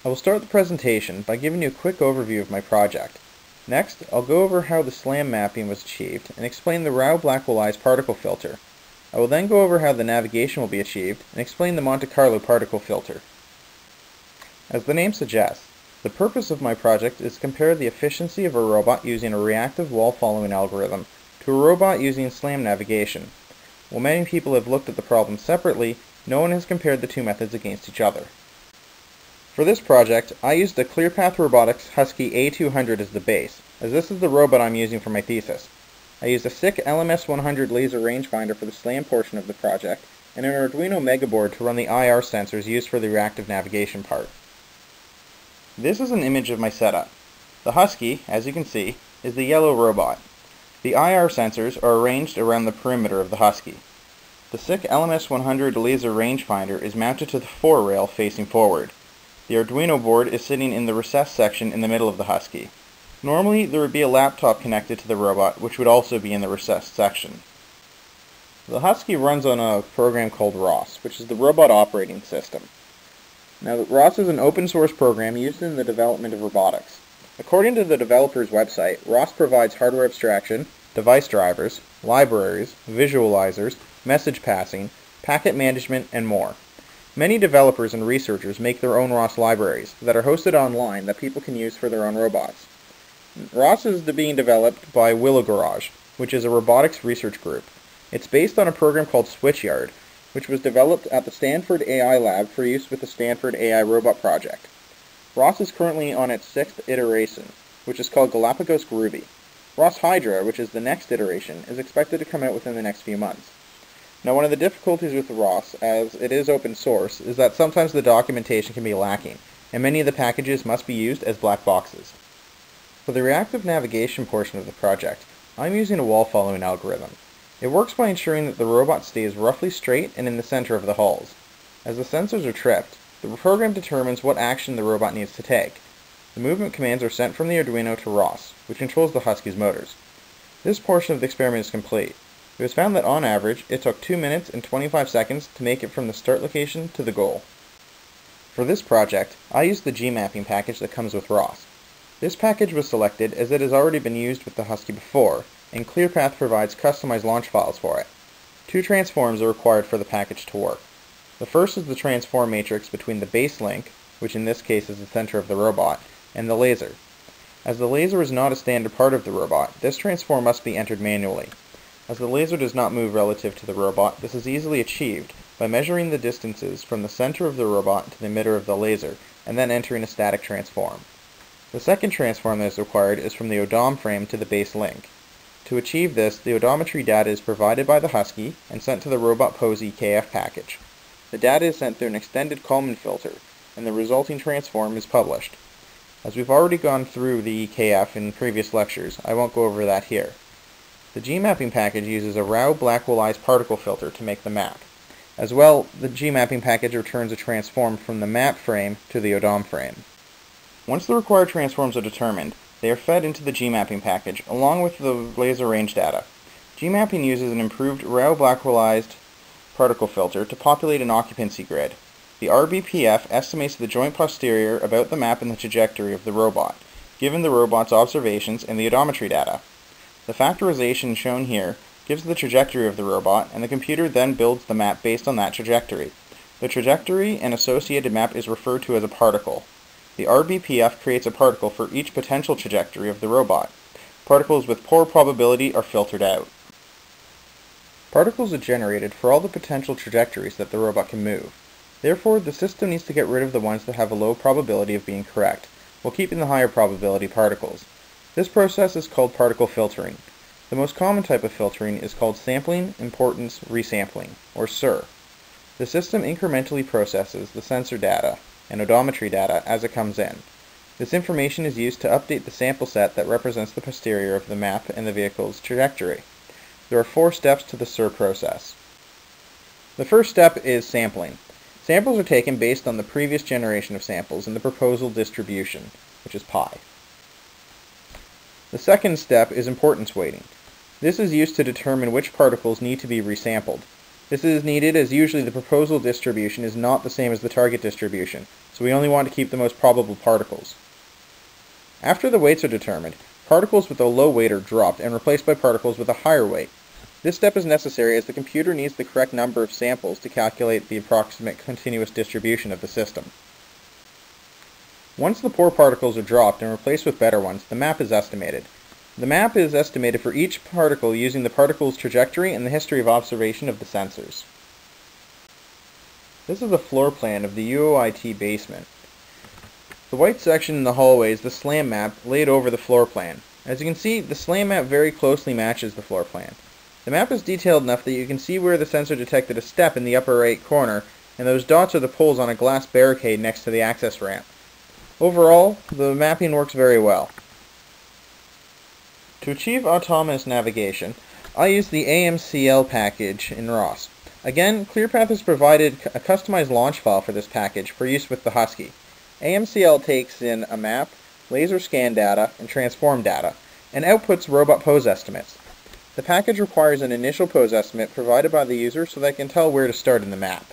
I will start the presentation by giving you a quick overview of my project. Next, I'll go over how the SLAM mapping was achieved and explain the Rao-Blackwellized particle filter. I will then go over how the navigation will be achieved and explain the Monte Carlo particle filter. As the name suggests, the purpose of my project is to compare the efficiency of a robot using a reactive wall-following algorithm to a robot using SLAM navigation. While many people have looked at the problem separately, no one has compared the two methods against each other. For this project, I used the ClearPath Robotics Husky A200 as the base, as this is the robot I'm using for my thesis. I used a SICK LMS100 laser rangefinder for the SLAM portion of the project, and an Arduino Megaboard to run the IR sensors used for the reactive navigation part. This is an image of my setup. The Husky, as you can see, is the yellow robot. The IR sensors are arranged around the perimeter of the Husky. The SICK LMS100 laser rangefinder is mounted to the fore-rail facing forward. The Arduino board is sitting in the recessed section in the middle of the Husky. Normally, there would be a laptop connected to the robot, which would also be in the recessed section. The Husky runs on a program called ROS, which is the robot operating system. Now, ROS is an open source program used in the development of robotics. According to the developer's website, ROS provides hardware abstraction, device drivers, libraries, visualizers, message passing, packet management, and more. Many developers and researchers make their own ROS libraries that are hosted online that people can use for their own robots. ROS is being developed by Willow Garage, which is a robotics research group. It's based on a program called Switchyard, which was developed at the Stanford AI Lab for use with the Stanford AI Robot Project. ROS is currently on its 6th iteration, which is called Galapagos Groovy. ROS Hydra, which is the next iteration, is expected to come out within the next few months. Now, one of the difficulties with ROS, as it is open source, is that sometimes the documentation can be lacking, and many of the packages must be used as black boxes. For the reactive navigation portion of the project, I'm using a wall-following algorithm. It works by ensuring that the robot stays roughly straight and in the center of the hulls. As the sensors are tripped, the program determines what action the robot needs to take. The movement commands are sent from the Arduino to ROS, which controls the Husky's motors. This portion of the experiment is complete. It was found that on average, it took 2 minutes and 25 seconds to make it from the start location to the goal. For this project, I used the G-mapping package that comes with ROS. This package was selected as it has already been used with the Husky before, and ClearPath provides customized launch files for it. 2 transforms are required for the package to work. The first is the transform matrix between the base link, which in this case is the center of the robot, and the laser. As the laser is not a standard part of the robot, this transform must be entered manually. As the laser does not move relative to the robot, this is easily achieved by measuring the distances from the center of the robot to the emitter of the laser, and then entering a static transform. The second transform that is required is from the odom frame to the base link. To achieve this, the odometry data is provided by the Husky and sent to the robot pose EKF package. The data is sent through an extended Kalman filter, and the resulting transform is published. As we've already gone through the EKF in previous lectures, I won't go over that here. The G-mapping package uses a Rao-Blackwellized particle filter to make the map. As well, the G-mapping package returns a transform from the map frame to the odom frame. Once the required transforms are determined, they are fed into the G-mapping package along with the laser range data. G-mapping uses an improved Rao-Blackwellized particle filter to populate an occupancy grid. The RBPF estimates the joint posterior about the map and the trajectory of the robot, given the robot's observations and the odometry data. The factorization shown here gives the trajectory of the robot, and the computer then builds the map based on that trajectory. The trajectory and associated map is referred to as a particle. The RBPF creates a particle for each potential trajectory of the robot. Particles with poor probability are filtered out. Particles are generated for all the potential trajectories that the robot can move. Therefore, the system needs to get rid of the ones that have a low probability of being correct, while keeping the higher probability particles. This process is called particle filtering. The most common type of filtering is called sampling importance resampling, or SIR. The system incrementally processes the sensor data and odometry data as it comes in. This information is used to update the sample set that represents the posterior of the map and the vehicle's trajectory. There are 4 steps to the SIR process. The first step is sampling. Samples are taken based on the previous generation of samples in the proposal distribution, which is pi. The second step is importance weighting. This is used to determine which particles need to be resampled. This is needed as usually the proposal distribution is not the same as the target distribution, so we only want to keep the most probable particles. After the weights are determined, particles with a low weight are dropped and replaced by particles with a higher weight. This step is necessary as the computer needs the correct number of samples to calculate the approximate continuous distribution of the system. Once the poor particles are dropped and replaced with better ones, the map is estimated. The map is estimated for each particle using the particle's trajectory and the history of observation of the sensors. This is a floor plan of the UOIT basement. The white section in the hallway is the SLAM map laid over the floor plan. As you can see, the SLAM map very closely matches the floor plan. The map is detailed enough that you can see where the sensor detected a step in the upper right corner, and those dots are the poles on a glass barricade next to the access ramp. Overall, the mapping works very well. To achieve autonomous navigation, I use the AMCL package in ROS. Again, ClearPath has provided a customized launch file for this package for use with the Husky. AMCL takes in a map, laser scan data, and transform data, and outputs robot pose estimates. The package requires an initial pose estimate provided by the user so they can tell where to start in the map.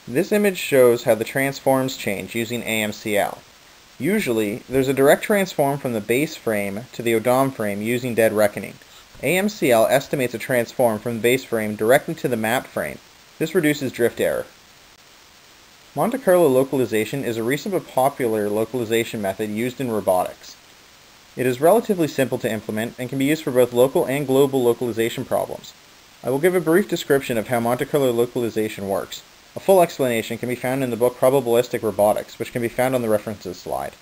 This image shows how the transforms change using AMCL. Usually, there's a direct transform from the base frame to the odom frame using dead reckoning. AMCL estimates a transform from the base frame directly to the map frame. This reduces drift error. Monte Carlo localization is a recent but popular localization method used in robotics. It is relatively simple to implement and can be used for both local and global localization problems. I will give a brief description of how Monte Carlo localization works. A full explanation can be found in the book Probabilistic Robotics, which can be found on the references slide.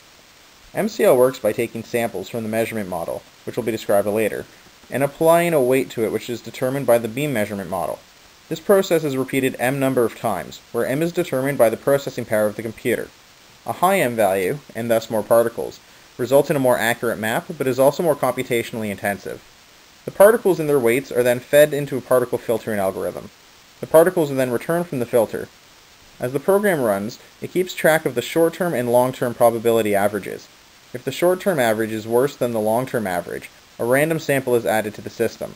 MCL works by taking samples from the measurement model, which will be described later, and applying a weight to it which is determined by the beam measurement model. This process is repeated m number of times, where m is determined by the processing power of the computer. A high m value, and thus more particles, results in a more accurate map, but is also more computationally intensive. The particles and their weights are then fed into a particle filtering algorithm. The particles are then returned from the filter. As the program runs, it keeps track of the short-term and long-term probability averages. If the short-term average is worse than the long-term average, a random sample is added to the system.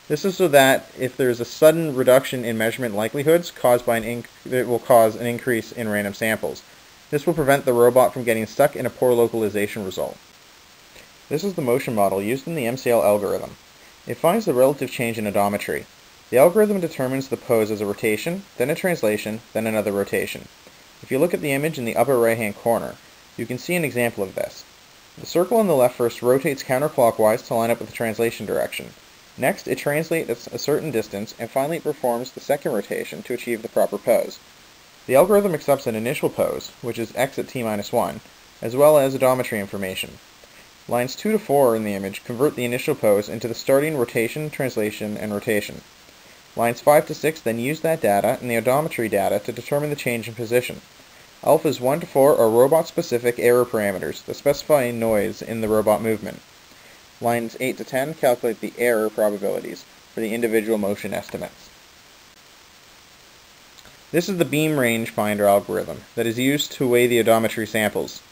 This is so that if there is a sudden reduction in measurement likelihoods caused by it will cause an increase in random samples. This will prevent the robot from getting stuck in a poor localization result. This is the motion model used in the MCL algorithm. It finds the relative change in odometry. The algorithm determines the pose as a rotation, then a translation, then another rotation. If you look at the image in the upper right-hand corner, you can see an example of this. The circle on the left first rotates counterclockwise to line up with the translation direction. Next, it translates a certain distance, and finally it performs the second rotation to achieve the proper pose. The algorithm accepts an initial pose, which is x at t-1, as well as odometry information. Lines 2 to 4 in the image convert the initial pose into the starting rotation, translation, and rotation. Lines 5 to 6 then use that data and the odometry data to determine the change in position. Alphas 1 to 4 are robot-specific error parameters that specify noise in the robot movement. Lines 8 to 10 calculate the error probabilities for the individual motion estimates. This is the beam range finder algorithm that is used to weigh the odometry samples.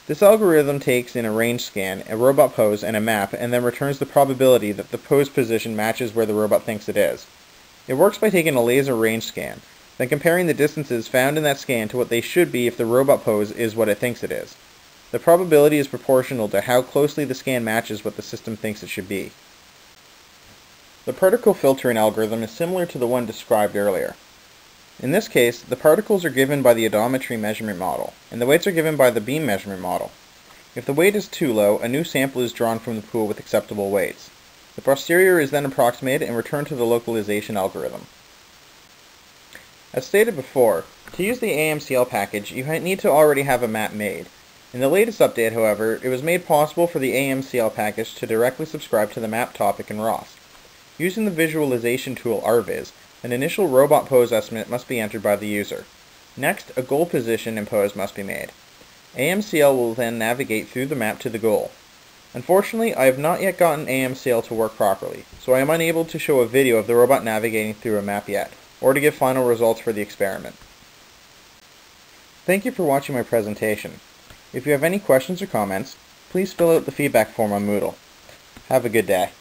This algorithm takes in a range scan, a robot pose, and a map, and then returns the probability that the pose position matches where the robot thinks it is. It works by taking a laser range scan, then comparing the distances found in that scan to what they should be if the robot pose is what it thinks it is. The probability is proportional to how closely the scan matches what the system thinks it should be. The particle filtering algorithm is similar to the one described earlier. In this case, the particles are given by the odometry measurement model, and the weights are given by the beam measurement model. If the weight is too low, a new sample is drawn from the pool with acceptable weights. The posterior is then approximated and returned to the localization algorithm. As stated before, to use the AMCL package, you need to already have a map made. In the latest update, however, it was made possible for the AMCL package to directly subscribe to the map topic in ROS. Using the visualization tool RViz, an initial robot pose estimate must be entered by the user. Next, a goal position and pose must be made. AMCL will then navigate through the map to the goal. Unfortunately, I have not yet gotten AMCL to work properly, so I am unable to show a video of the robot navigating through a map yet, or to give final results for the experiment. Thank you for watching my presentation. If you have any questions or comments, please fill out the feedback form on Moodle. Have a good day.